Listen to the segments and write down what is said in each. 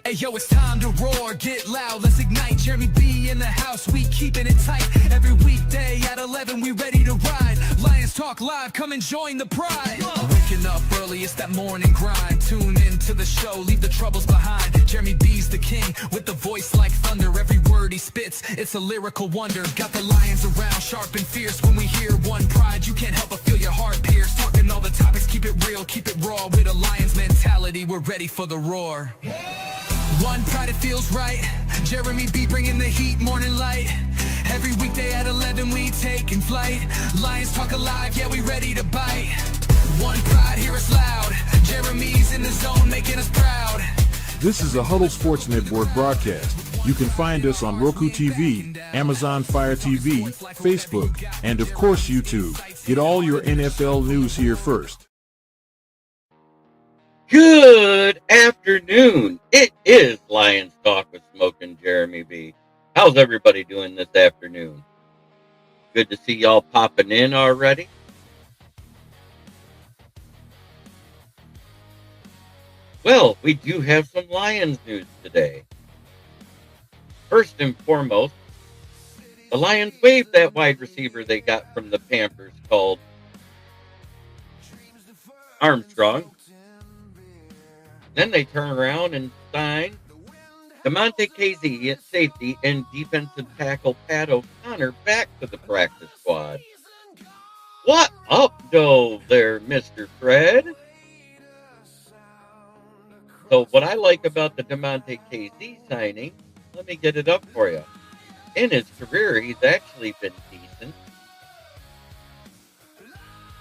Hey yo, it's time to roar, get loud, let's ignite. Jeremy B in the house, we keeping it tight. Every weekday at 11, we ready to ride. Lions Talk Live, come and join the pride. Waking up early, it's that morning grind. Tune in to the show, leave the troubles behind. Jeremy B's the king, with the voice like thunder. Every word he spits, it's a lyrical wonder. Got the lions around, sharp and fierce. When we hear one pride, you can't help but feel your heart pierce. Talking all the topics, keep it real, keep it raw. With a lion's mentality, we're ready for the roar. One pride, it feels right. Jeremy B bringing the heat, morning light. Every weekday at 11 we taking flight. Lions Talk Alive, yeah, we ready to bite. One pride, hear us loud. Jeremy's in the zone, making us proud. This is a Huddle Sports Network broadcast. You can find us on Roku TV, Amazon Fire TV, Facebook, and of course YouTube. Get all your NFL news here first. Good afternoon. It is Lions Talk with Smoke and Jeremy B. How's everybody doing this afternoon? Good to see y'all popping in already. Well, we do have some Lions news today. First and foremost, the Lions waived that wide receiver they got from the Panthers called Armstrong. Then they turn around and sign Damontae, Kazee at safety and defensive tackle Pat O'Connor back to the practice squad. What up, though, there, Mr. Fred? So what I like about the Damontae Kazee signing, let me get it up for you. In his career, he's actually been decent.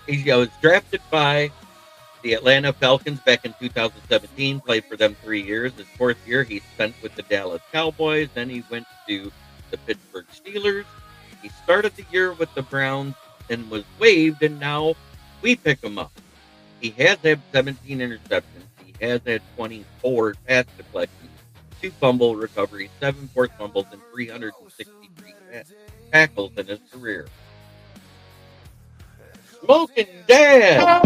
He was drafted by the Atlanta Falcons back in 2017, played for them 3 years. His fourth year, he spent with the Dallas Cowboys. Then he went to the Pittsburgh Steelers. He started the year with the Browns and was waived, and now we pick him up. He has had 17 interceptions. He has had 24 pass deflections, 2 fumble recoveries, 7 forced fumbles, and 363 tackles in his career. Smoking Dad!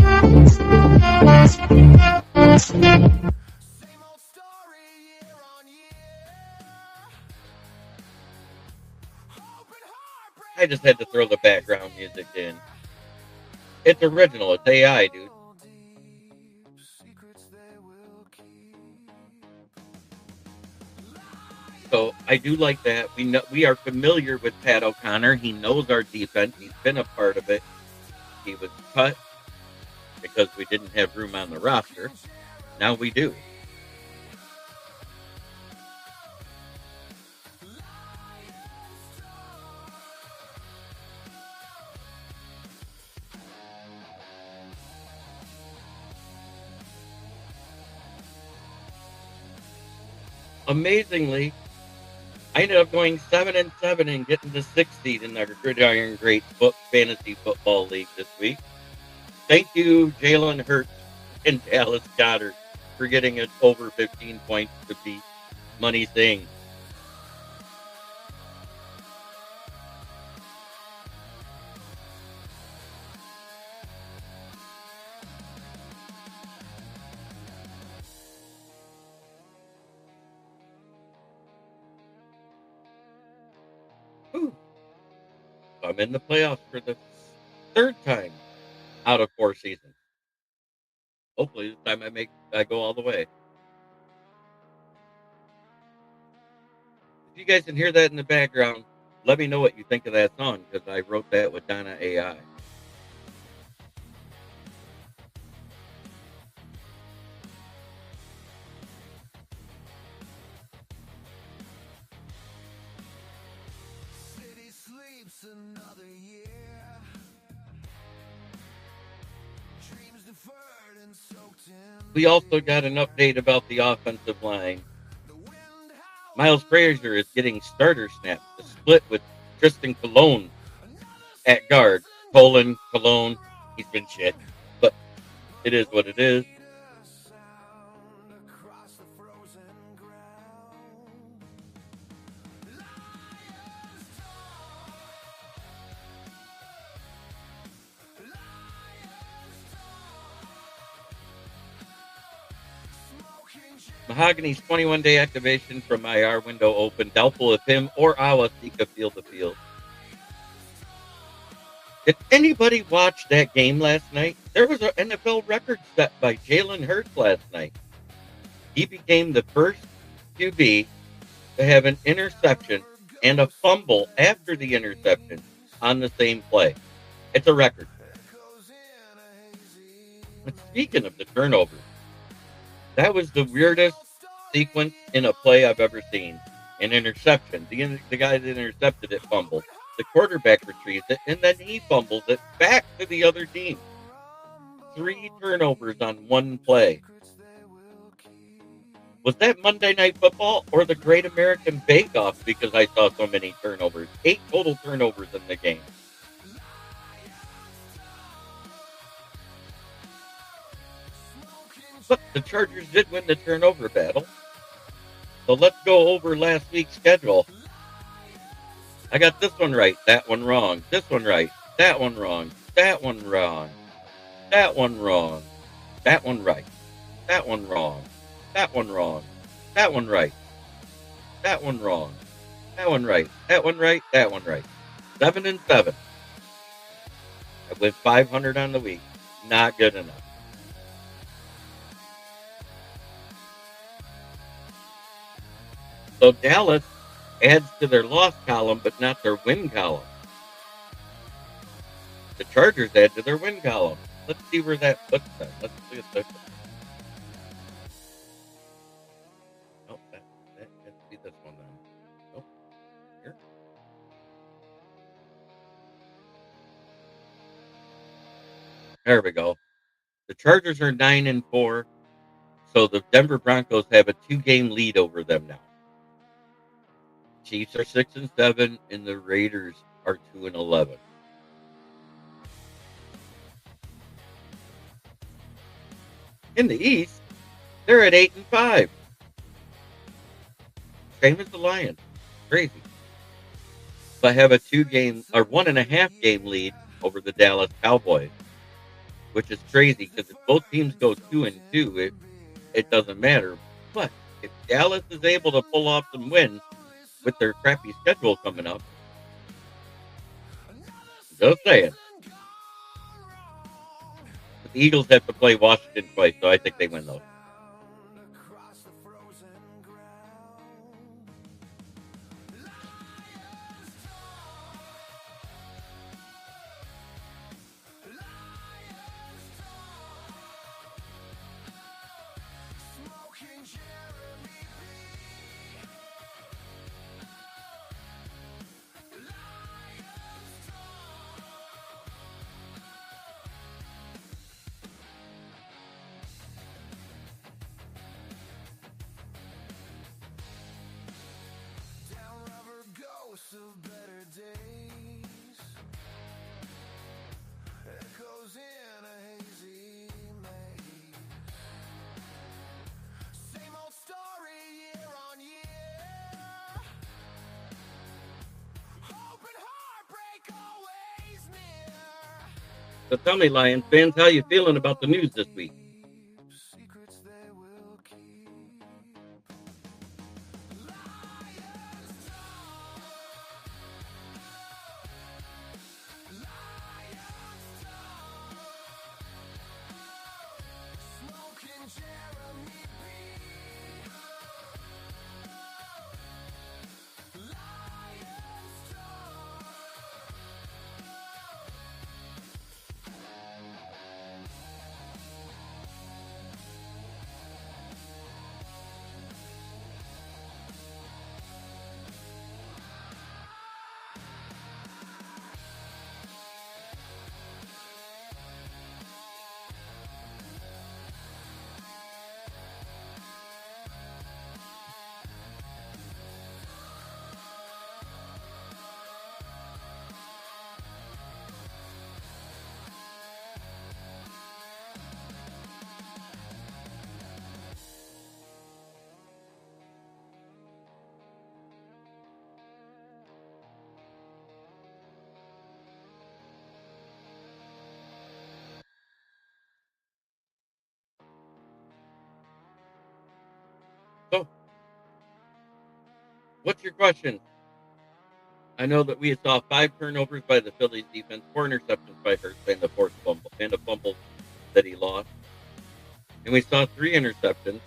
I just had to throw the background music in. It's original. It's AI, dude. So I do like that. We are familiar with Pat O'Connor. He knows our defense. He's been a part of it. He was cut because we didn't have room on the roster. Now we do. Amazingly, I ended up going 7-7 and getting the 6th seed in our Gridiron Great Fantasy Football League this week. Thank you, Jalen Hurts and Dallas Goedert, for getting it over 15 points to beat Money Singh. I'm in the playoffs for the 3rd time out of 4 seasons. Hopefully this time I go all the way. If you guys can hear that in the background, let me know what you think of that song, because I wrote that with Donna AI. Another year. Dreams deferred and soaked in. We also got an update about the offensive line. Miles Frazier is getting starter snaps to split with Tristan Colon at guard. Cologne, he's been shit, but it is what it is. Mahogany's 21-day activation from IR window open. Doubtful if him or Awasika field the field. Did anybody watch that game last night? There was an NFL record set by Jalen Hurts last night. He became the first QB to have an interception and a fumble after the interception on the same play. It's a record. But speaking of the turnovers, that was the weirdest sequence in a play I've ever seen. An interception. The guy that intercepted it fumbled. The quarterback retrieves it, and then he fumbles it back to the other team. 3 turnovers on one play. Was that Monday Night Football or the Great American Bake Off because I saw so many turnovers? 8 total turnovers in the game. But the Chargers did win the turnover battle. So let's go over last week's schedule. I got this one right, that one wrong, this one right, that one wrong, that one wrong, that one wrong, that one right, that one wrong, that one wrong, that one right, that one wrong, that one right, that one right, that one right. 7 and 7. I went 500 on the week. Not good enough. So Dallas adds to their loss column, but not their win column. The Chargers add to their win column. Let's see where that puts them. Let's see if that. Oh, let's see this one then. Oh, here. There we go. The Chargers are 9 and 4, so the Denver Broncos have a 2-game lead over them now. Chiefs are 6 and 7, and the Raiders are 2 and 11. In the East, they're at 8 and 5. Same as the Lions. Crazy. But have a 1.5 game lead over the Dallas Cowboys, which is crazy because if both teams go 2 and 2, it doesn't matter. But if Dallas is able to pull off some wins with their crappy schedule coming up, just saying. But the Eagles have to play Washington twice, so I think they win those. Of better days echoes in a hazy maze. Same old story year on year. Hope and heartbreak always near. So tell me, Lions fans, how you feeling about the news this week? Secrets they will keep. What's your question? I know that we saw 5 turnovers by the Phillies defense, 4 interceptions by Hurts, and the fourth fumble and a fumble that he lost. And we saw 3 interceptions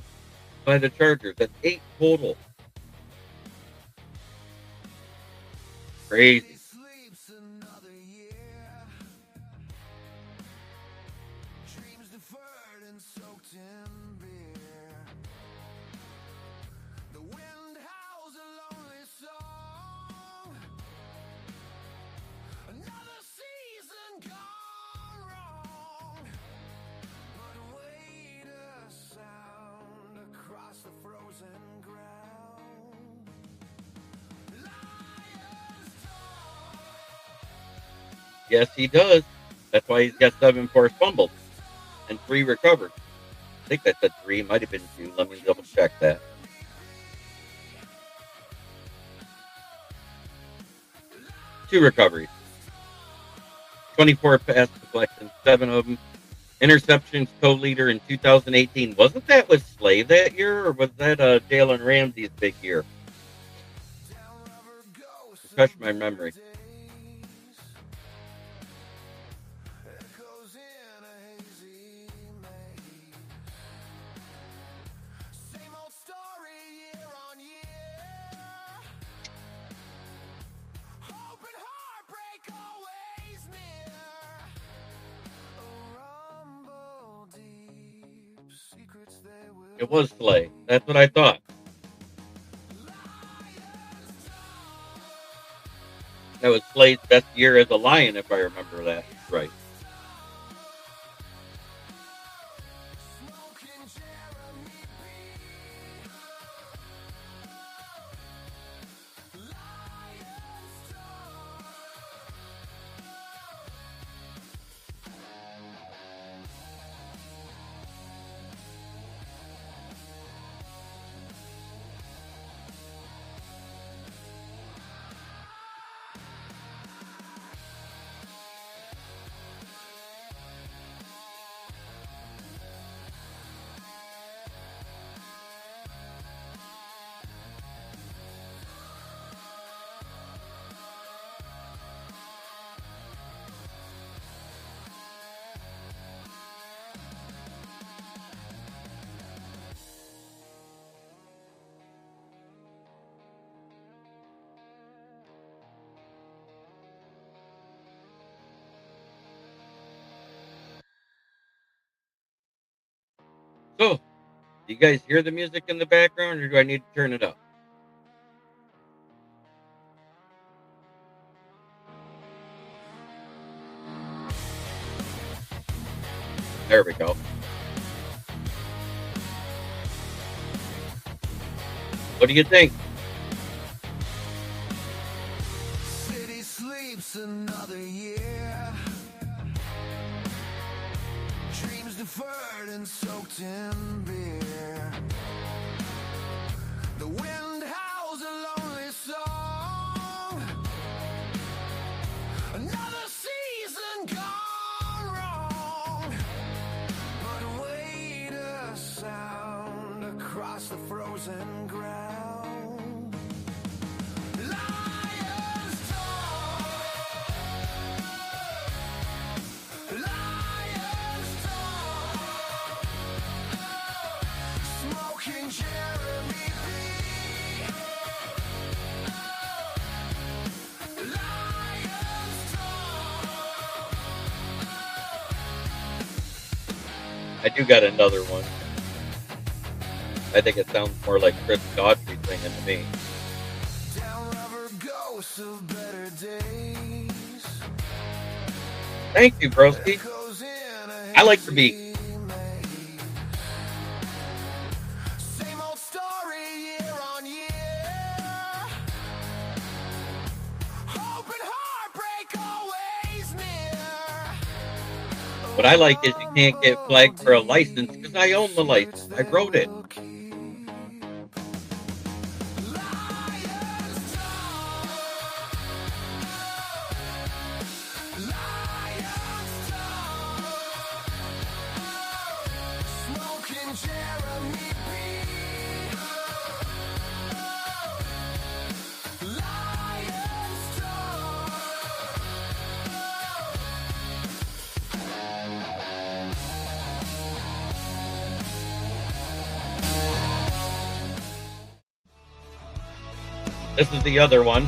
by the Chargers. That's 8 total. Crazy. Sleeps another year. Dreams deferred and soaked in beer. The wind howls a lonely song. Another season gone wrong. But wait a sound across the frozen ground. Lions talk. Yes, he does. That's why he's got 7 forced fumbles and 3 recovered. I think I said 3. Might have been 2. Let me double check that. Two recoveries. 24 pass deflections, 7 of them. Interceptions co-leader in 2018. Wasn't that with Slade that year, or was that Jalen Ramsey's big year? Refresh my memory. Echoes in a hazy maze. Same old story year on year. Hope and heartbreak always near. A rumble deep, secrets they will. It was Slade. That's what I thought. That was Slade's best year as a Lion, if I remember that right. Smoking Jeremy B. Lions talk. So, do you guys hear the music in the background, or do I need to turn it up? There we go. What do you think? City sleeps another year. Dreams deferred and soaked in beer. The wind howls a lonely song. Another season gone wrong. But wait a sound across the frozen ground. Lions talk. Lions talk. Smoking Jeremy B. Lions talk. I do got another one. I think it sounds more like Chris Daughtry singing to me. Down rubber ghosts of better days. Thank you, broski. Echoes in a I like the beat. hazy maze. Same old story year on year. Hope and heartbreak always near. What I like is you can't get flagged for a license because I own the license. I wrote it. Lions talk. Lions talk. Smoking Jeremy B. This is the other one.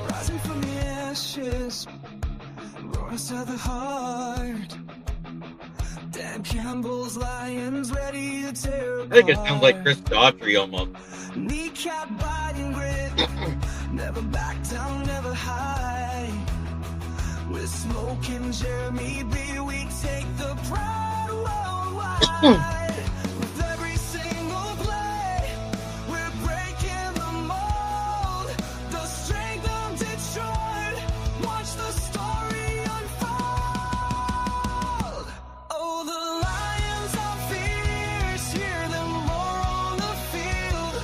Rising from the ashes, roars to the heart. Dan Campbell's lions ready to tear I think it sounds like Chris Daughtry almost. Kneecap biting grit, never back down, never hide. With Smoke and Jeremy B, we take the pride worldwide. With every single play, we're breaking the mold. The strength of Detroit, watch the story unfold. Oh, the Lions are fierce, hear them roar on the field.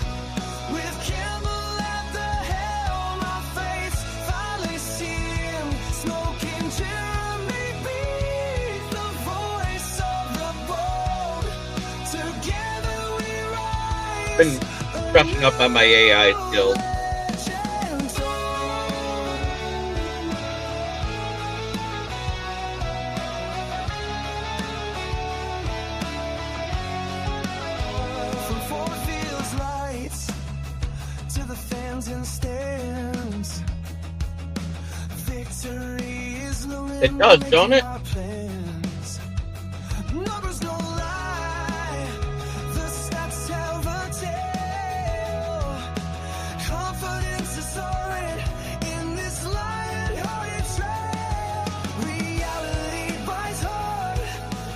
With Campbell at the helm, our fates finally sealed. Smoke and Jeremy beat the voice of the bold. Together we rise. Been brushing up on my AI skills. Legends from Ford Field's lights to the fans in stands. Victory is looming. It does, don't it? our plans. Numbers don't lie. The stats tell the tale. Confidence is soaring in this lion-hearted trail. Reality bites hard,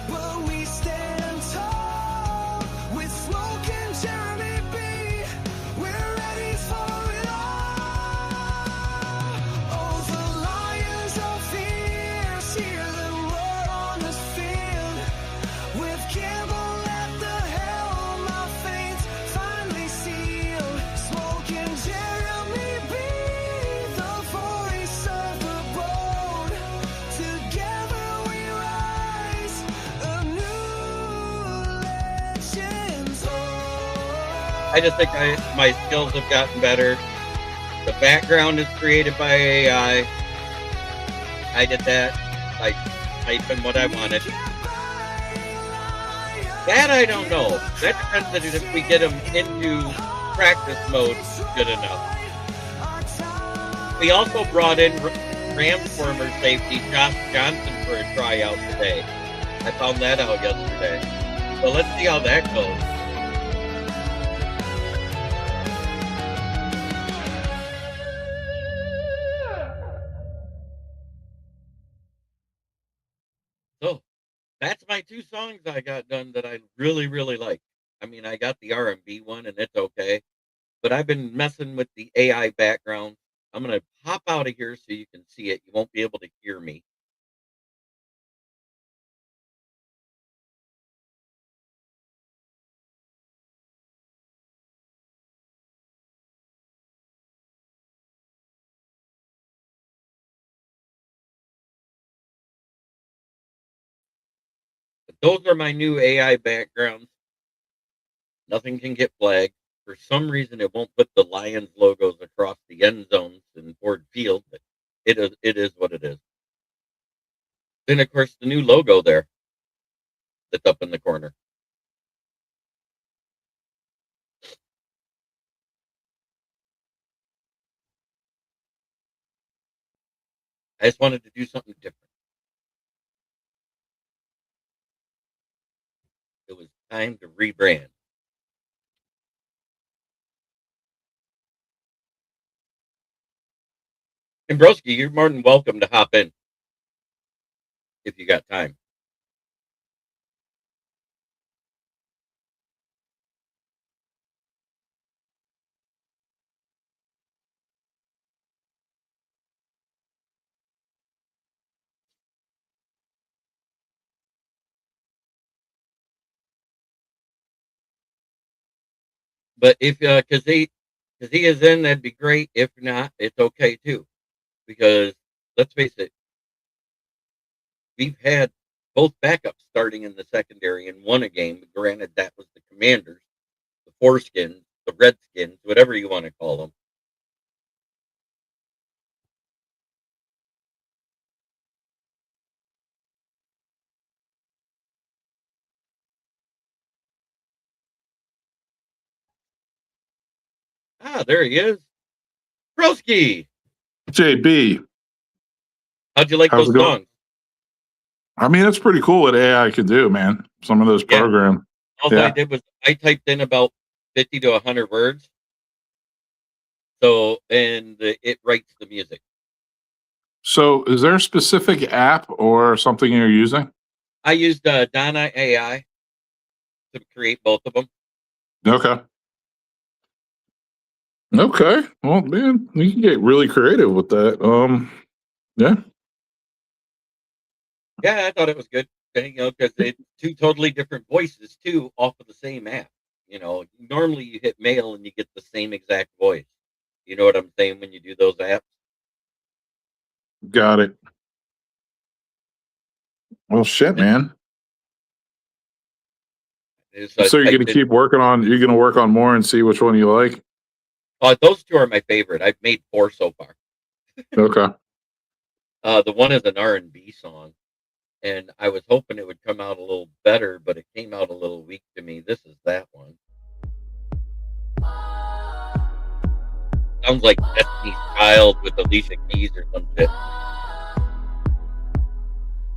but we stand tall. With Smoke and Jeremy B, we're ready for it all. Oh, the Lions are fierce, hear them roar on this field. With Campbell at the helm, our fates finally sealed. Smoke and Jeremy B, the voice of the bold. Together we rise, a new legend told. I just think my skills have gotten better. The background is created by AI. I did that. I typed in what I wanted. That I don't know. That depends on if we get them into practice mode good enough. We also brought in Rams former safety Josh Johnson for a tryout today. I found that out yesterday. So let's see how that goes. So that's my two songs I got done that I really, really like. I mean, I got the R&B one and it's okay, but I've been messing with the AI background. I'm going to pop out of here so you can see it. You won't be able to hear me. But those are my new AI backgrounds. Nothing can get flagged. For some reason, it won't put the Lions logos across the end zones in Ford Field, but it is what it is. Then, of course, the new logo there that's up in the corner. I just wanted to do something different. It was time to rebrand. And Broski, you're more than welcome to hop in if you got time. But if Kazee is in, that'd be great. If not, it's okay too. Because let's face it, we've had both backups starting in the secondary and won a game. Granted, that was the Commanders, the Foreskins, the Redskins, whatever you want to call them. Ah, there he is. Broski, JB, how'd you like how's those it going? songs? I mean, it's pretty cool what AI can do, man. Some of those Yeah. programs. All Yeah. I did was I typed in about 50 to 100 words. So, and it writes the music. So, is there a specific app or something you're using? I used Donna AI to create both of them. Okay. Okay. Well, man, you can get really creative with that. Yeah. Yeah, I thought it was good. Because it's two totally different voices too, off of the same app. Normally you hit mail and you get the same exact voice. You know what I'm saying when you do those apps? Got it. Well, shit, man. So you're gonna keep working on. You're gonna work on more and see which one you like. Those two are my favorite. I've made 4 so far. Okay. The one is an R&B song, and I was hoping it would come out a little better, but it came out a little weak to me. This is that one. Sounds like Destiny's Child with Alicia Keys or some shit.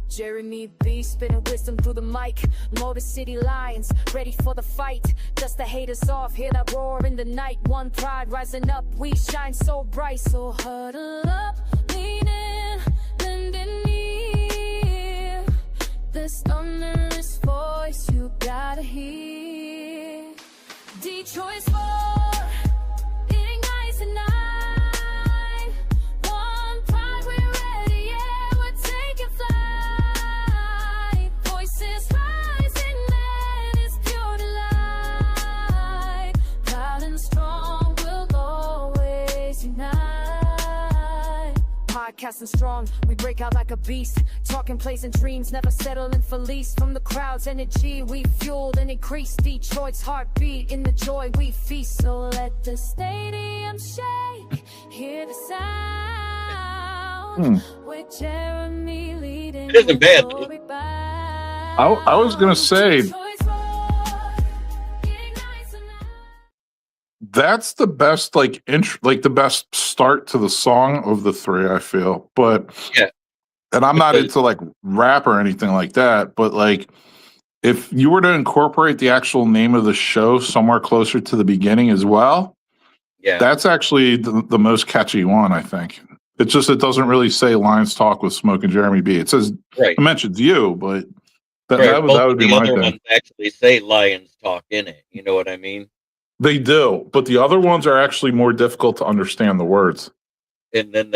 Jeremy B spinning wisdom through the mic. Motor City Lions ready for the fight. Dust the haters off, hear that roar in the night. One pride rising up, we shine so bright. So huddle up, lean in, bend in near. This thunderous voice you gotta hear. Detroit's war ignites the night. One pride, we're ready, yeah, we're taking flight. Voices rising, man, it's pure delight. Proud and strong, we'll always unite. Podcasting strong, we break out like a beast. Talking plays and dreams, never settling for least. From the crowd's energy, we fueled and increased Detroit's heartbeat in the joy we feast. So let the stadium shake, hear the sound. With Jeremy leading. It isn't bad. I was gonna say that's the best, like the best start to the song of the 3. I feel, but Yeah. and I'm not into like rap or anything like that, but like if you were to incorporate the actual name of the show somewhere closer to the beginning as well, Yeah. that's actually the most catchy one, I think. It's just, it doesn't really say Lions Talk with Smoke and Jeremy B. It says, Right. it mentions you, but that Both would of be the my other thing. ones actually say Lions Talk in it. You know what I mean? They do, but the other ones are actually more difficult to understand the words. And then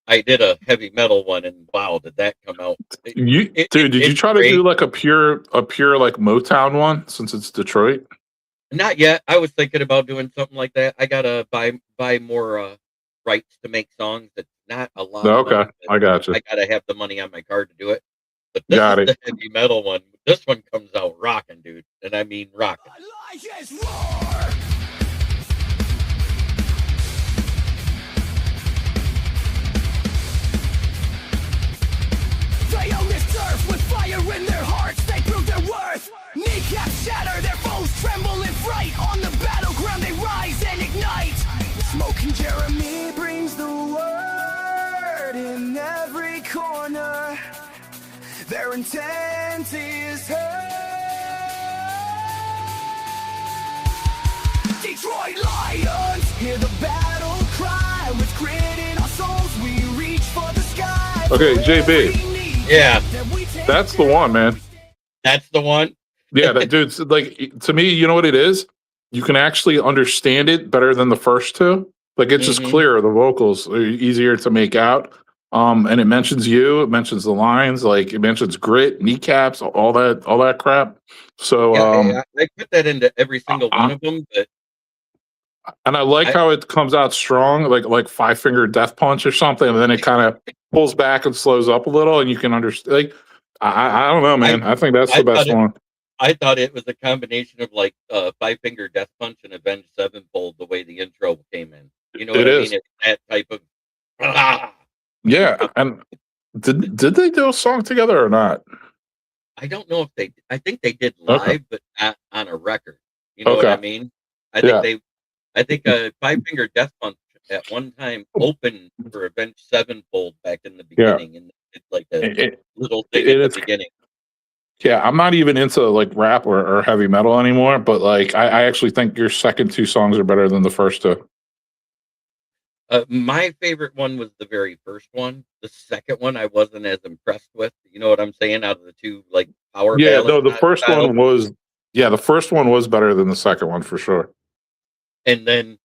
I did a heavy metal one, and wow, did that come out? Did you try to do like a pure like Motown one since it's Detroit? Not yet. I was thinking about doing something like that. I gotta buy more rights to make songs. That's not a lot. Okay, of money, I got you. I gotta have the money on my card to do it. But this Got is it. the heavy metal one. This one comes out rocking, dude, and I mean rocking. Lions roar! They own this turf with fire in their hearts. They prove their worth. Kneecaps shatter, their foes tremble in fright. On the battleground they rise and ignite. Smoke and Jeremy brings the word in every corner. Their intent is heard. Detroit Lions, hear the battle cry. With grit in our souls, we reach for the sky. Okay, JB. Yeah, That's the one, man. that's the one. Yeah, that dude's like, to me, you know what it is? You can actually understand it better than the first two. Like, it's just clearer. The vocals are easier to make out. And it mentions you, it mentions the lines, like it mentions grit, kneecaps, all that crap. So Yeah, I put that into every single one of them, but and I like how it comes out strong, like 5 Finger Death Punch or something, and then it kind of pulls back and slows up a little, and you can understand. Like, I don't know, man. I think that's the best one. I thought it was a combination of like 5 Finger Death Punch and Avenged Sevenfold. The way the intro came in, you know what I mean? It's that type of. Yeah, and did they do a song together or not? I don't know if they. I think they did live, but not on a record. You know what I mean? I think I think Five Finger Death Punch at one time opened for Avenged Sevenfold back in the Yeah. beginning, and it's like a It, little thing at the it's beginning. yeah. I'm not even into like rap or heavy metal anymore, but like I actually think your second two songs are better than the first two. My favorite one was the very first one. The second one I wasn't as impressed with. You know what I'm saying? Out of the two, like power Yeah, ballad no, the first style. one was the first one was better than the second one for sure. And then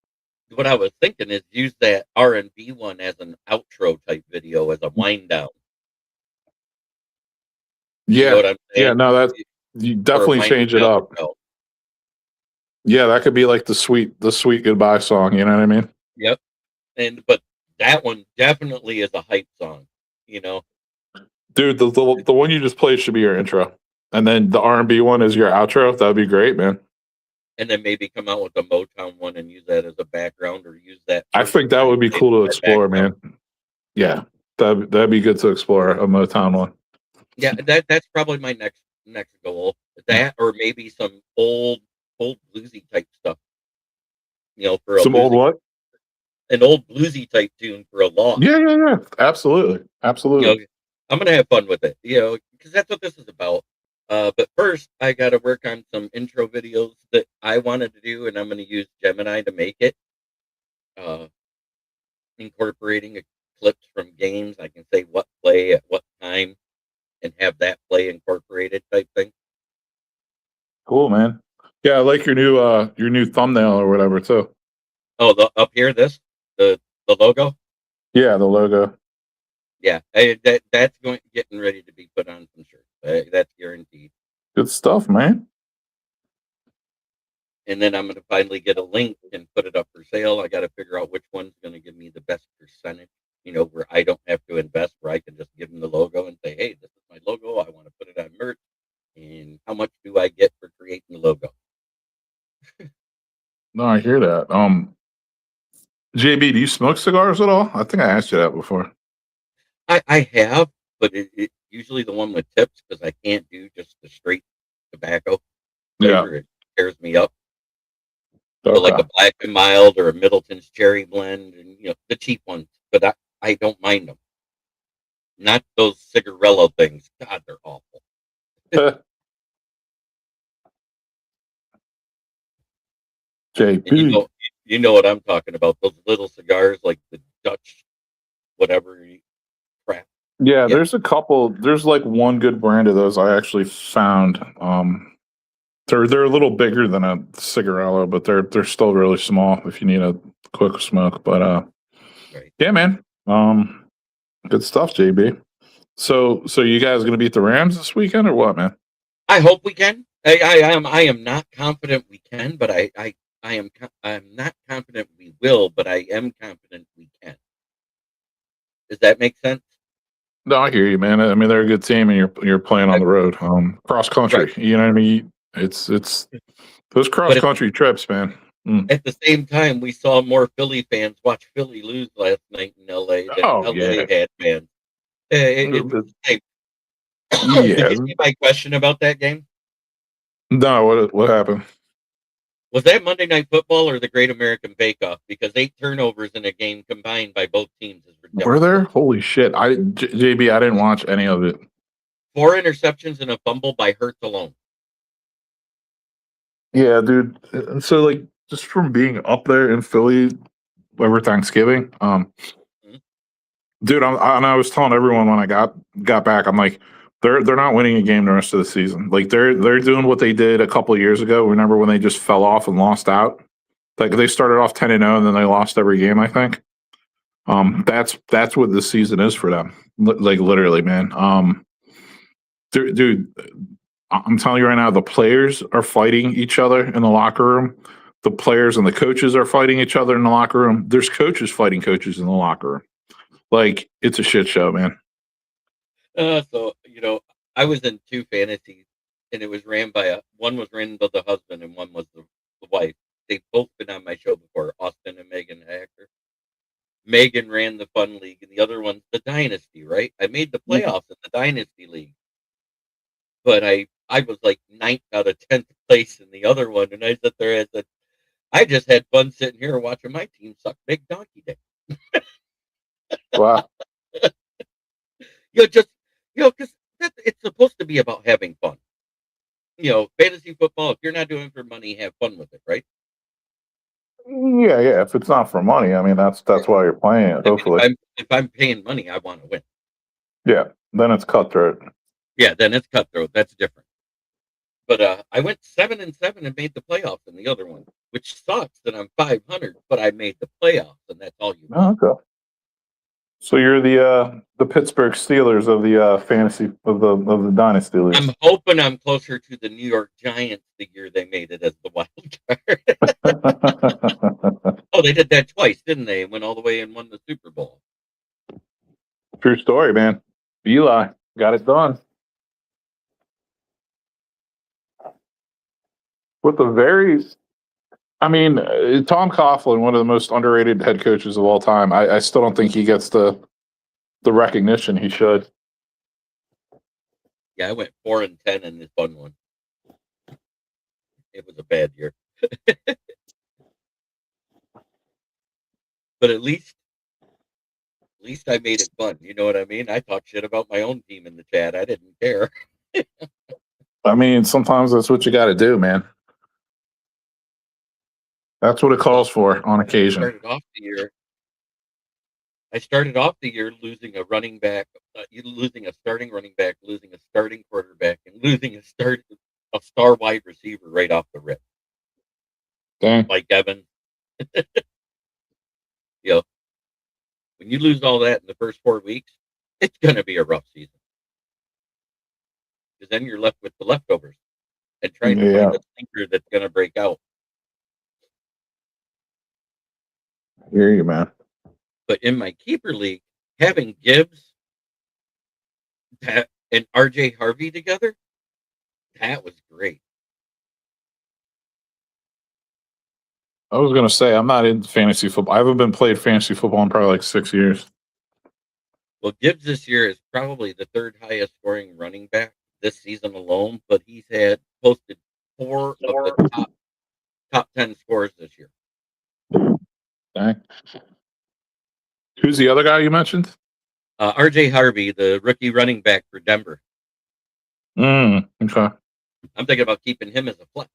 what I was thinking is use that R&B one as an outro type video as a wind down. You know Yeah, what I'm yeah, saying? no, that you For a definitely winding change it down up. show. Yeah, that could be like the sweet goodbye song. You know what I mean? Yep. But that one definitely is a hype song. You know, Dude, the one you just played should be your intro, and then the R&B one is your outro. That'd be great, man. and then maybe come out with a Motown one and use that as a background, or use that. I first think that one would be as cool to that explore, background. man. Yeah, that'd be good to explore a Motown one. Yeah, that's probably my next goal. That or maybe some old bluesy type stuff. You know, for a Some old bluesy what? an old bluesy type tune for a loss. Yeah. Absolutely, You absolutely. know, I'm gonna have fun with it. You know, because that's what this is about. But first, I got to work on some intro videos that I wanted to do, and I'm going to use Gemini to make it, uh, incorporating clips from games. I can say what play at what time and have that play incorporated type thing. Cool, man. Yeah, I like your new thumbnail or whatever too. Oh, up here, the logo. Yeah, the logo. Yeah, that's getting ready to be put on some shirts. That's guaranteed. Good stuff, man. And then I'm going to finally get a link and put it up for sale. I got to figure out which one's going to give me the best percentage, you know, where I don't have to invest, where I can just give them the logo and say, hey, this is my logo. I want to put it on merch. And how much do I get for creating the logo? No, I hear that. JB, do you smoke cigars at all? I think I asked you that before. I have, but it usually the one with tips because I can't do just the straight tobacco flavor. Yeah. It tears me up. So Okay. like a Black and Mild or a Middleton's Cherry Blend, and you know the cheap ones. But I don't mind them. Not those cigarello things. God, they're awful. And JB. you know what I'm talking about. Those little cigars, like the Dutch, whatever crap. Yeah, Yeah. there's a couple. There's like one good brand of those I actually found. They're a little bigger than a cigarello, but they're still really small if you need a quick smoke. But Right. yeah, man. Good stuff, JB. So you guys gonna beat the Rams this weekend or what, man? I hope we can. I am not confident we can, but I'm not confident we will, but I am confident we can. Does that make sense? No, I hear you, man. I mean, they're a good team, and you're playing on the road, cross country. Right. You know what I mean? It's those cross But country trips, man. at the same time, we saw more Philly fans watch Philly lose last night in LA than Oh LA yeah, had fans. It's the same. Did yeah. you see my question about that game? No, what happened? Was that Monday Night Football or the Great American Bake Off? Because 8 turnovers in a game combined by both teams is ridiculous. Were there? Holy shit! JB, I didn't watch any of it. 4 interceptions and a fumble by Hurts alone. Yeah, dude. And so, like, just from being up there in Philly over Thanksgiving, dude, I was telling everyone when I got back, I'm like, they're not winning a game the rest of the season. Like, they're doing what they did a couple of years ago. Remember when they just fell off and lost out? Like, they started off 10-0 and then they lost every game, I think. That's what this season is for them. Like, literally, man. Dude, I'm telling you right now, the players are fighting each other in the locker room. The players and the coaches are fighting each other in the locker room. There's coaches fighting coaches in the locker room. Like, it's a shit show, man. So, you know, I was in 2 fantasies, and it was ran by one was ran by the husband and one was the wife. They've both been on my show before, Austin and Megan Hacker. Megan ran the Fun League, and the other one's the Dynasty, right? I made the playoffs in the Dynasty League. But I was like 9th out of 10th place in the other one, and I sat there and said, I just had fun sitting here watching my team suck big donkey dick. Wow. Just because it's supposed to be about having fun. Fantasy football. If you're not doing it for money, have fun with it, right? Yeah, yeah. If it's not for money, I mean, that's why you're playing it. I mean, Hopefully, if I'm paying money, I want to win. yeah. Then it's cutthroat. Yeah, then it's cutthroat. That's different. But I went 7-7 and made the playoffs in the other one, which sucks that I'm 500, but I made the playoffs, and that's all you Oh, want. okay. So you're the Pittsburgh Steelers of the fantasy of the dynasty league. I'm hoping I'm closer to the New York Giants the year they made it as the wild card. Oh, they did that twice, didn't they? Went all the way and won the Super Bowl. True story, man. Eli got it done. With a very, I mean, Tom Coughlin, one of the most underrated head coaches of all time. I still don't think he gets the recognition he should. Yeah, I went 4-10 in this fun one. It was a bad year. But at least I made it fun. You know what I mean? I talked shit about my own team in the chat. I didn't care. I mean, sometimes that's what you got to do, man. That's what it calls for on occasion. I started off the year losing a running back, losing a starting running back, losing a starting quarterback, and losing a star wide receiver right off the rip. Dang. Like Evans. When you lose all that in the first 4 weeks, it's going to be a rough season. Because then you're left with the leftovers and trying to find a thinker that's going to break out. I hear you, man. But in my keeper league, having Gibbs and RJ Harvey together, that was great. I was going to say, I'm not into fantasy football. I haven't been played fantasy football in probably like 6 years. Well, Gibbs this year is probably the third highest scoring running back this season alone, but he's had posted 4 of the top 10 scores this year. Dang. Who's the other guy you mentioned? RJ Harvey, the rookie running back for Denver. Okay. I'm thinking about keeping him as a flex,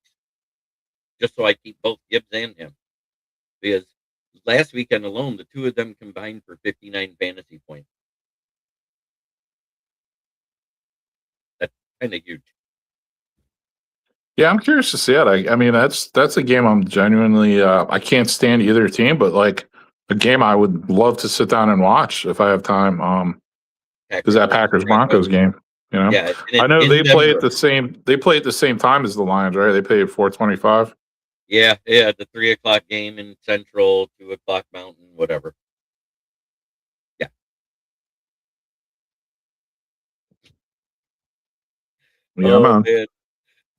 just so I keep both Gibbs and him. Because last weekend alone, the two of them combined for 59 fantasy points. That's kind of huge. Yeah, I'm curious to see it. I mean, that's a game I'm genuinely. I can't stand either team, but like a game I would love to sit down and watch if I have time. Because that Packers Broncos game, Yeah, I know they Denver. play at the same. They play at the same time as the Lions, right? They play at 4:25. Yeah, the 3:00 game in Central, 2:00 Mountain, whatever. Yeah. Yeah, man.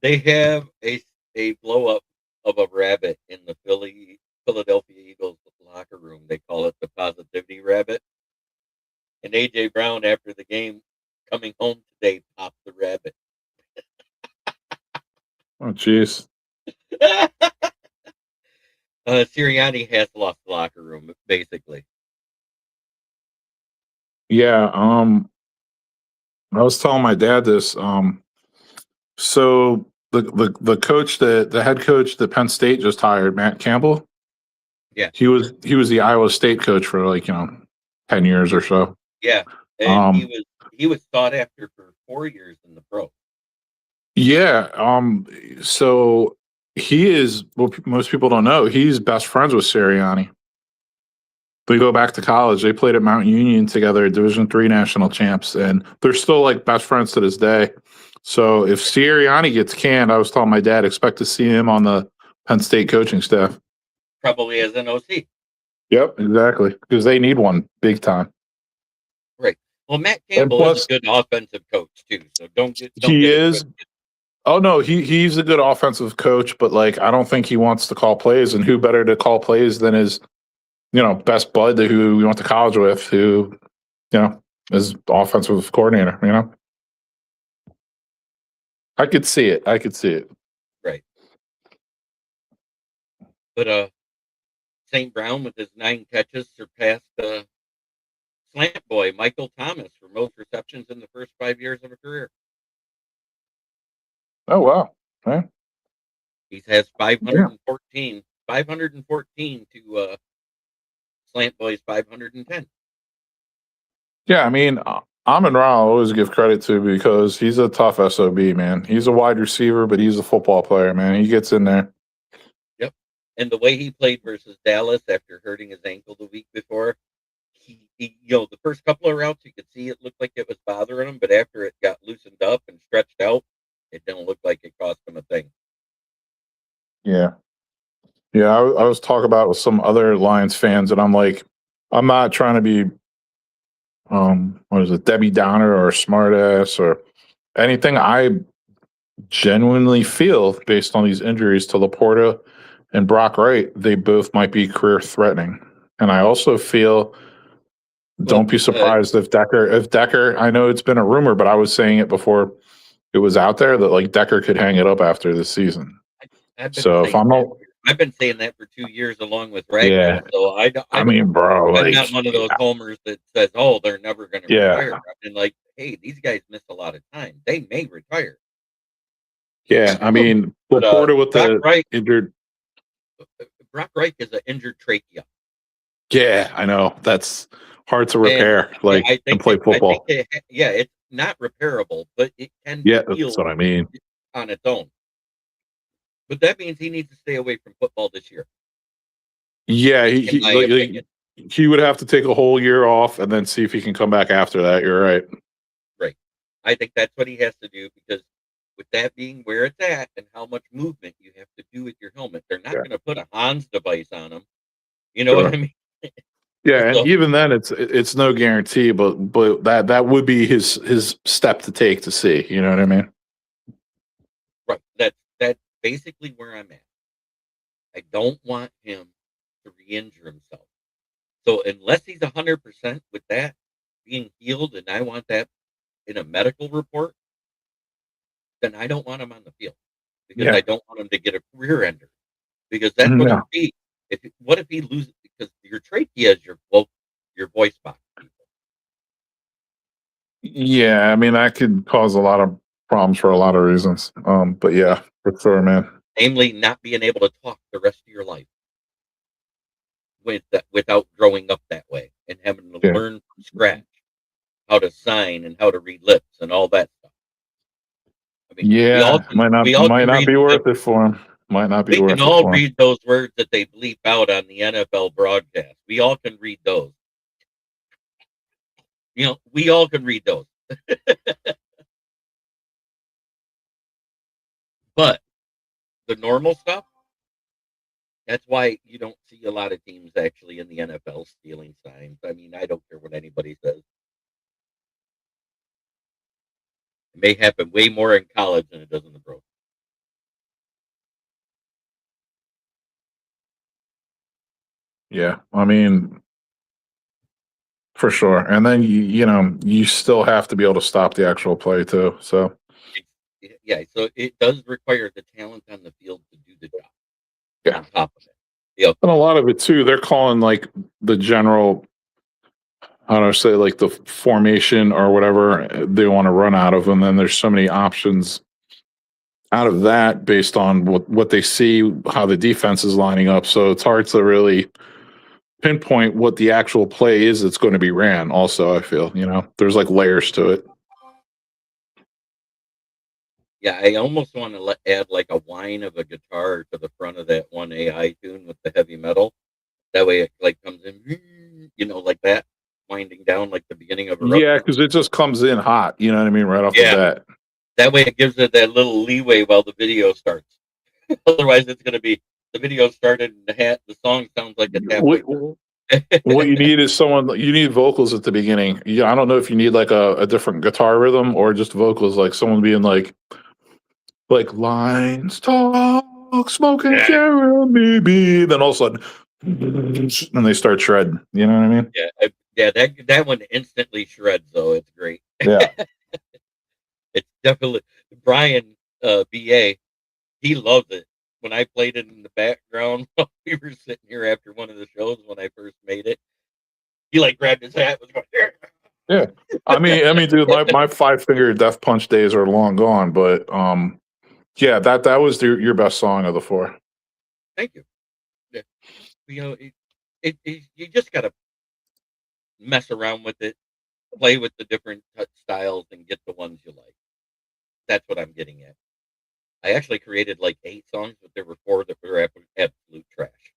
They have a blow up of a rabbit in the Philadelphia Eagles locker room. They call it the positivity rabbit. And AJ Brown, after the game, coming home today, popped the rabbit. Oh, jeez. Sirianni has lost the locker room, basically. Yeah. I was telling my dad this. So the coach, the head coach that Penn State just hired, Matt Campbell. Yeah. He was the Iowa State coach for 10 years or so. Yeah, and he was sought after for 4 years in the pro. Yeah. So he is. What most people don't know, he's best friends with Sirianni. They go back to college. They played at Mount Union together, Division III national champs, and they're still like best friends to this day. So if Sirianni gets canned, I was telling my dad, expect to see him on the Penn State coaching staff. Probably as an OC. Yep, exactly. Because they need one big time. Right. Well, Matt Campbell is a good offensive coach too. So don't get is. Oh no, he's a good offensive coach, but I don't think he wants to call plays. And who better to call plays than his, best bud who we went to college with, who, is offensive coordinator. I could see it. Right. But St. Brown with his 9 catches surpassed slant boy Michael Thomas for most receptions in the first 5 years of a career. Oh wow. Okay. He has Yeah. 514 to slant boy's 510. Yeah, I mean, Amon Ra I'll always give credit to because he's a tough SOB, man. He's a wide receiver, but he's a football player, man. He gets in there. Yep. And the way he played versus Dallas after hurting his ankle the week before, he the first couple of routes you could see it looked like it was bothering him, but after it got loosened up and stretched out, it didn't look like it cost him a thing. Yeah. Yeah, I was talking about it with some other Lions fans, and I'm like, I'm not trying to be what is it, Debbie Downer or smart ass or anything. I genuinely feel based on these injuries to Laporta and Brock Wright, they both might be career threatening. And I also feel don't be surprised if Decker, I know it's been a rumor, but I was saying it before it was out there that like Decker could hang it up after this season. So if I'm not, I've been saying that for 2 years along with Ragnar. yeah, So I mean, bro, I'm like, not one of those homers that says, "Oh, they're never going to yeah, retire." And like, hey, these guys miss a lot of time. They may retire. yeah. I mean, Laporta with Brock the Wright, injured. Brock Wright is an injured trachea. Yeah, I know that's hard to repair. And, like and play football. It's not repairable, but it can Yeah, heal that's what I mean. on its own. But that means he needs to stay away from football this year. Yeah, he would have to take a whole year off and then see if he can come back after that. You're right. Right. I think that's what he has to do because with that being where it's at and how much movement you have to do with your helmet, they're not going to put a Hans device on him. You know what I mean? Yeah, So, and even then, it's no guarantee, but that would be his step to take to see. You know what I mean? right. That's basically where I'm at. I don't want him to re-injure himself. So unless he's 100% with that being healed, and I want that in a medical report, then I don't want him on the field because I don't want him to get a career ender because that's what it'll be. What if he loses? Because your trachea is your voice box. Yeah, I mean that could cause a lot of problems for a lot of reasons. But yeah, for sure, man. Namely, not being able to talk the rest of your life without growing up that way and having to learn from scratch how to sign and how to read lips and all that stuff. I mean, might not be worth it for him. Might not be worth it. We can all read those words that they bleep out on the NFL broadcast. We all can read those. We all can read those. But the normal stuff, that's why you don't see a lot of teams actually in the NFL stealing signs. I mean, I don't care what anybody says. It may happen way more in college than it does in the pros. Yeah, I mean, for sure. And then you still have to be able to stop the actual play too. So yeah, so it does require the talent on the field to do the job. Yeah. On top of it. Yep. And a lot of it too, they're calling like the general, how do I say, like the formation or whatever they want to run out of, and then there's so many options out of that based on what they see, how the defense is lining up. So it's hard to really pinpoint what the actual play is that's going to be ran. Also, I feel there's like layers to it. Yeah, I almost want to add like a whine of a guitar to the front of that one AI tune with the heavy metal. That way it like comes in, like that, winding down like the beginning of a Yeah, because it just comes in hot. You know what I mean, right off the bat. That way it gives it that little leeway while the video starts. Otherwise, it's going to be the video started and the song sounds like it's halfway through. What you need is you need vocals at the beginning. I don't know if you need like a different guitar rhythm or just vocals, like someone being like lines talk, smoking Jeremy B. Then all of a sudden, and they start shredding. You know what I mean? Yeah. That one instantly shreds, though. It's great. Yeah. It's definitely Brian BA. He loves it. when I played it in the background while we were sitting here after one of the shows when I first made it. He like grabbed his hat, was going, yeah. Yeah. I mean, dude, my 5-finger death punch days are long gone, but yeah, that was your best song of the 4. Thank you. Yeah. You know, you just gotta mess around with it, play with the different touch styles, and get the ones you like. That's what I'm getting at. I actually created like 8 songs, but there were 4 that were absolute trash.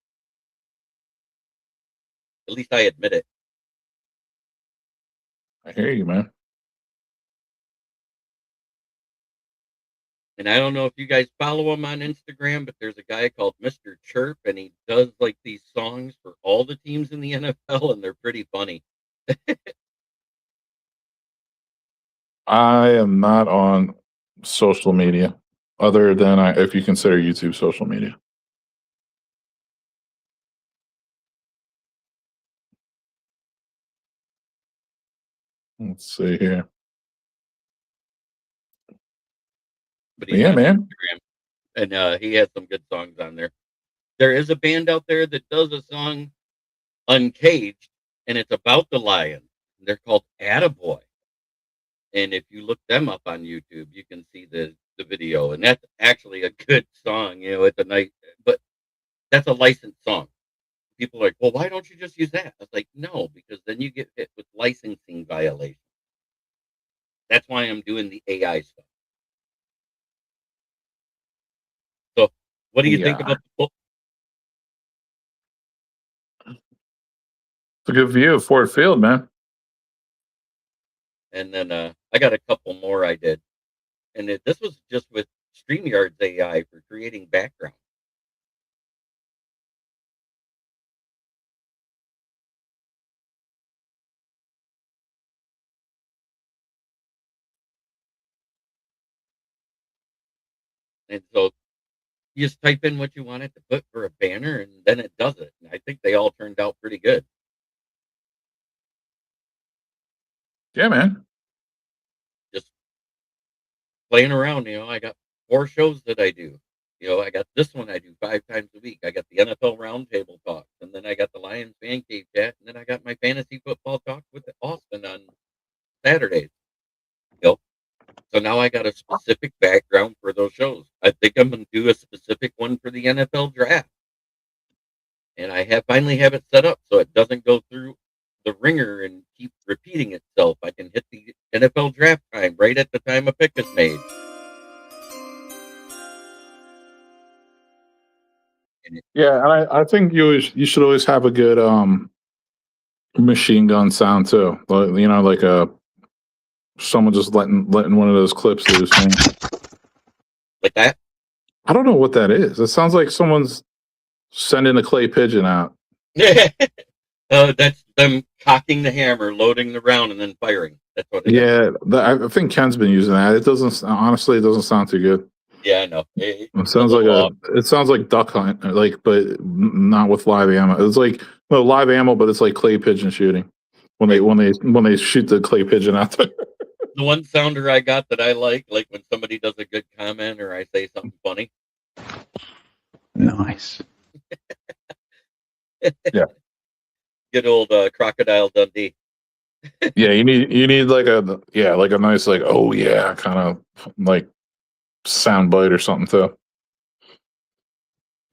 At least I admit it. I hear you, man. And I don't know if you guys follow him on Instagram, but there's a guy called Mr. Chirp, and he does like these songs for all the teams in the NFL, and they're pretty funny. I am not on social media other than if you consider YouTube social media. Let's see here. But he's Yeah, on man. Instagram, and he has some good songs on there. There is a band out there that does a song, Uncaged, and it's about the Lions. They're called Attaboy. And if you look them up on YouTube, you can see the video, and that's actually a good song. You know, it's a nice, but that's a licensed song. People are like, well, why don't you just use that? I was like, no, because then you get hit with licensing violations. That's why I'm doing the AI stuff. So, what do you think Yeah. about the book? It's a good view of Ford Field, man. And then I got a couple more I did, and this was just with StreamYard's AI for creating background. And so you just type in what you want it to put for a banner, and then it does it. And I think they all turned out pretty good. Yeah, man. Just playing around, I got 4 shows that I do. I got this one I do 5 times a week. I got the NFL Roundtable Talks, and then I got the Lions Fan Cave Chat, and then I got my fantasy football talk with Austin on Saturdays. So now I got a specific background for those shows. I think I'm going to do a specific one for the NFL Draft, and I finally have it set up so it doesn't go through the ringer and keep repeating itself. I can hit the NFL Draft time right at the time a pick is made. Yeah, and I think you should always have a good machine gun sound too. Like a someone just letting one of those clips loose, man. Like that? I don't know what that is. It sounds like someone's sending a clay pigeon out. That's them cocking the hammer, loading the round, and then firing. That's what it is. Yeah, I think Ken's been using that. It doesn't sound too good. Yeah, I know. It sounds like duck hunt, but not with live ammo. It's like live ammo, but it's like clay pigeon shooting. When they shoot the clay pigeon out there. The one sounder I got that I like when somebody does a good comment or I say something funny. Nice. Yeah. Good old Crocodile Dundee. Yeah, you need like a nice oh yeah kind of like sound bite or something too.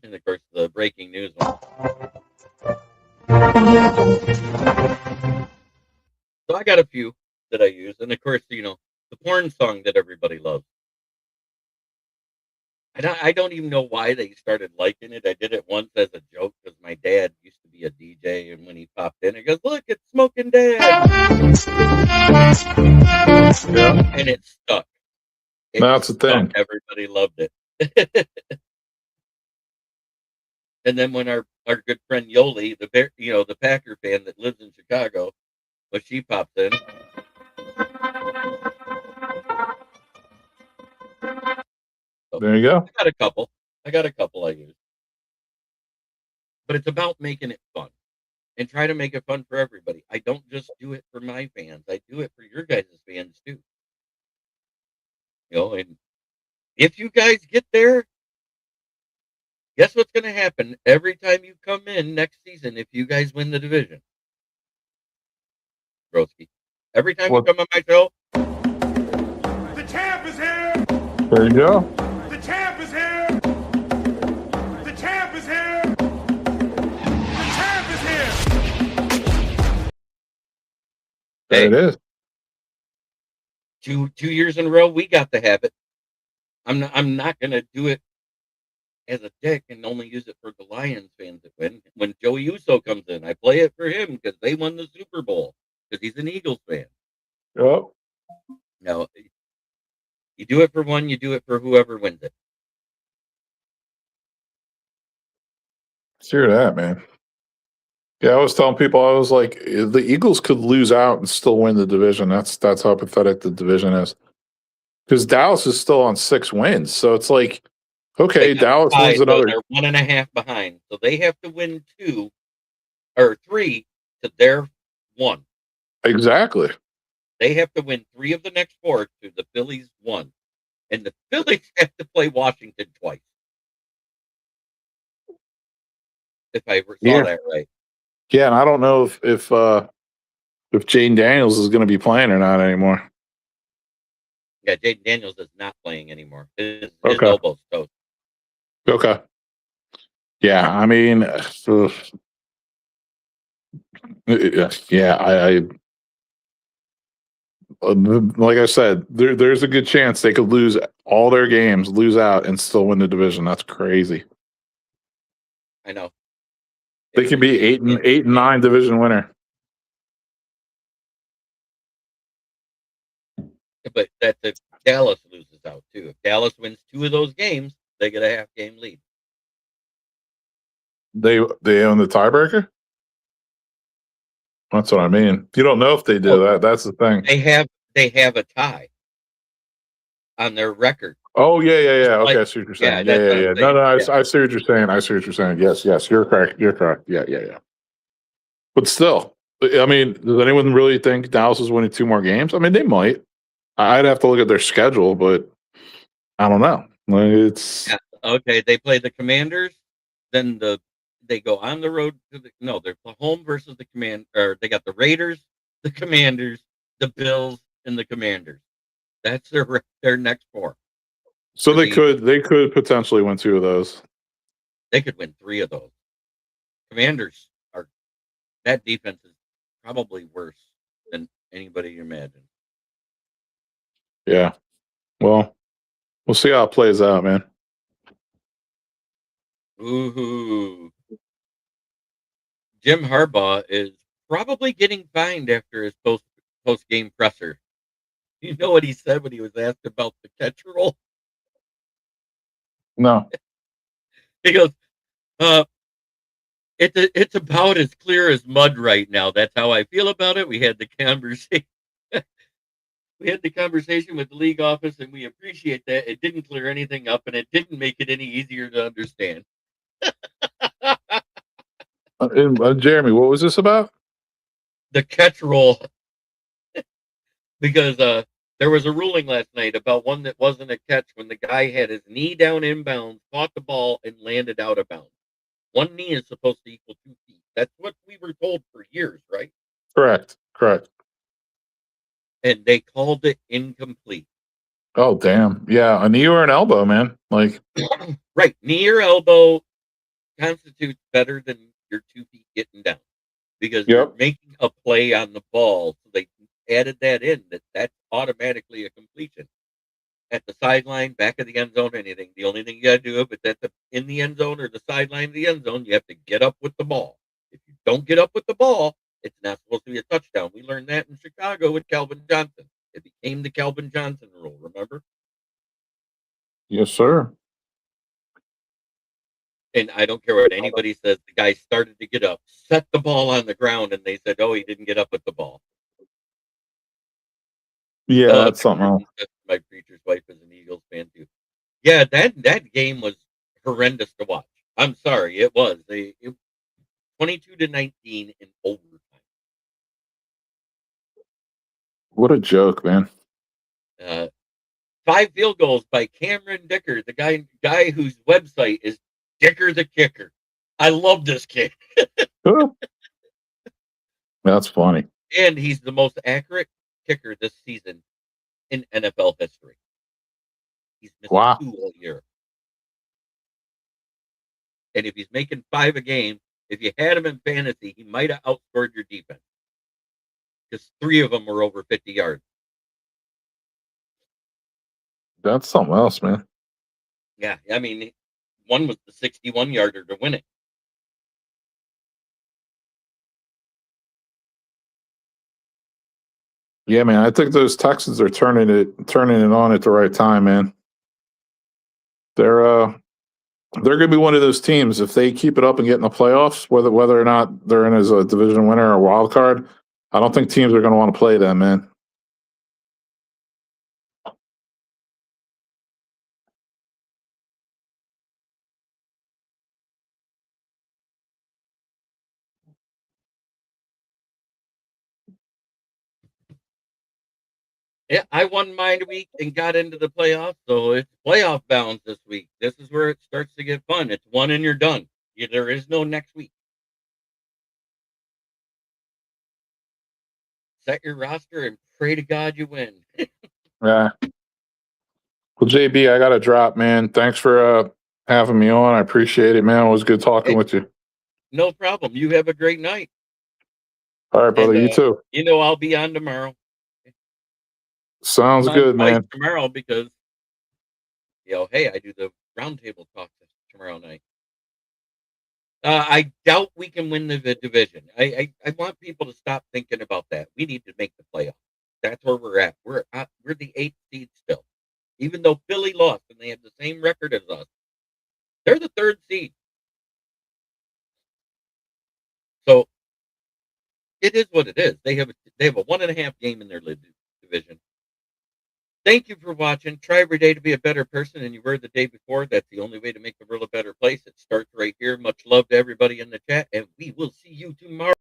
And of course the breaking news one. So I got a few that I use, and of course, the porn song that everybody loves. I don't even know why they started liking it. I did it once as a joke because my dad used to be a DJ, and when he popped in, he goes, "Look, it's Smoking Dad," and it stuck. That's the thing. Everybody loved it. And then when our good friend Yoli, the Packer fan that lives in Chicago, when she popped in. There you go. I got a couple I use. But it's about making it fun and try to make it fun for everybody. I don't just do it for my fans. I do it for your guys' fans too. And if you guys get there, Guess what's going to happen every time you come in next season if you guys win the division? Broski. Every time What? you come on my show, The champ is here! There you go. The champ is here! The champ is here! The champ is here! There it is. 2 years in a row, we got the habit. I'm not going to do it as a dick and only use it for the Lions fans that win. When Joey Uso comes in, I play it for him because they won the Super Bowl because he's an Eagles fan. Yep. No, you do it for one, you do it for whoever wins it. Hear that, man. Yeah, I was telling people, I was like, the Eagles could lose out and still win the division. That's how pathetic the division is. Because Dallas is still on 6 wins, so it's like, okay, Dallas wins another. They're 1.5 behind, so they have to win 2 or 3 to their 1. Exactly. They have to win 3 of the next 4 to the Phillies 1, and the Phillies have to play Washington twice. If I saw that right. Yeah, and I don't know if Jaden Daniels is going to be playing or not anymore. Yeah, Jaden Daniels is not playing anymore. His Okay. elbow's toast. Okay. Yeah, I mean, yeah, I like I said, there's a good chance they could lose all their games, lose out, and still win the division. That's crazy. I know. They could be 8 and 9 division winner. But that's if Dallas loses out too. If Dallas wins 2 of those games, they get a half-game lead. They own the tiebreaker. That's what I mean. You don't know if they do that. That's the thing. They have a tie on their record. Oh yeah. Okay, Like, I see what you're saying. yeah, that's Yeah. what I'm No, saying. I see what you're saying. I see what you're saying. Yes, you're correct. Yeah. But still, I mean, does anyone really think Dallas is winning 2 more games? I mean, they might. I'd have to look at their schedule, but I don't know. Like, it's Okay. They play the Commanders, then they go on the road to they're home versus the or they got the Raiders, the Commanders, the Bills, and the Commanders. That's their next 4. so they could potentially win 2 of those. They could win 3 of those. Commanders that defense is probably worse than anybody imagines. Yeah. Well, we'll see how it plays out, man. Ooh. Jim Harbaugh is probably getting fined after his post game presser. You know what he said when he was asked about the catch rule? No. He goes, it's about as clear as mud right now. That's how I feel about it. We had the conversation. We had the conversation with the league office, and we appreciate that. It didn't clear anything up, and it didn't make it any easier to understand. Jeremy, what was this about? The catch rule. Because there was a ruling last night about one that wasn't a catch when the guy had his knee down inbounds, caught the ball, and landed out of bounds. 1 knee is supposed to equal 2 feet. That's what we were told for years, right? Correct. And they called it incomplete. Oh, damn. Yeah, a knee or an elbow, man. Like, right. Knee or elbow constitutes better than your 2 feet getting down because you're making a play on the ball. So they added that in, that's automatically a completion. At the sideline, back of the end zone, anything. The only thing you got to do, if it's in the end zone or the sideline of the end zone, you have to get up with the ball. If you don't get up with the ball, it's not supposed to be a touchdown. We learned that in Chicago with Calvin Johnson. It became the Calvin Johnson rule, remember? Yes, sir. And I don't care what anybody says. The guy started to get up, set the ball on the ground, and they said, oh, he didn't get up with the ball. Yeah, that's something else. My preacher's wife is an Eagles fan, too. Yeah, that game was horrendous to watch. I'm sorry, it was. 22-19 in overtime. What a joke, man. 5 field goals by Cameron Dicker, the guy whose website is Kicker the kicker. I love this kid. That's funny. And he's the most accurate kicker this season in NFL history. He's missed Wow. 2 all year. And if he's making 5 a game, if you had him in fantasy, he might have outscored your defense. Because 3 of them were over 50 yards. That's something else, man. Yeah, I mean, one was the 61-yarder to win it. Yeah, man. I think those Texans are turning it on at the right time, man. They're going to be one of those teams if they keep it up and get in the playoffs, whether or not they're in as a division winner or a wild card. I don't think teams are going to want to play them, man. Yeah, I won mine week and got into the playoffs, so it's playoff bounds this week. This is where it starts to get fun. It's one and you're done. There is no next week. Set your roster and pray to God you win. Yeah. Well, JB, I got to drop, man. Thanks for having me on. I appreciate it, man. It was good talking with you. No problem. You have a great night. All right, brother. And, you too. I'll be on tomorrow. Sounds good, man. Tomorrow because, hey, I do the roundtable talk tomorrow night. I doubt we can win the division. I want people to stop thinking about that. We need to make the playoffs. That's where we're at. We're the 8th seed still. Even though Philly lost and they have the same record as us, they're the 3rd seed. So it is what it is. They have a 1.5 game in their division. Thank you for watching. Try every day to be a better person than you were the day before. That's the only way to make the world a better place. It starts right here. Much love to everybody in the chat, and we will see you tomorrow.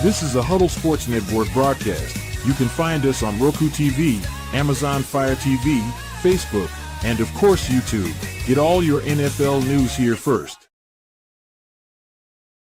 This is a Huddle Sports Network broadcast. You can find us on Roku TV, Amazon Fire TV, Facebook, and of course YouTube. Get all your NFL news here first.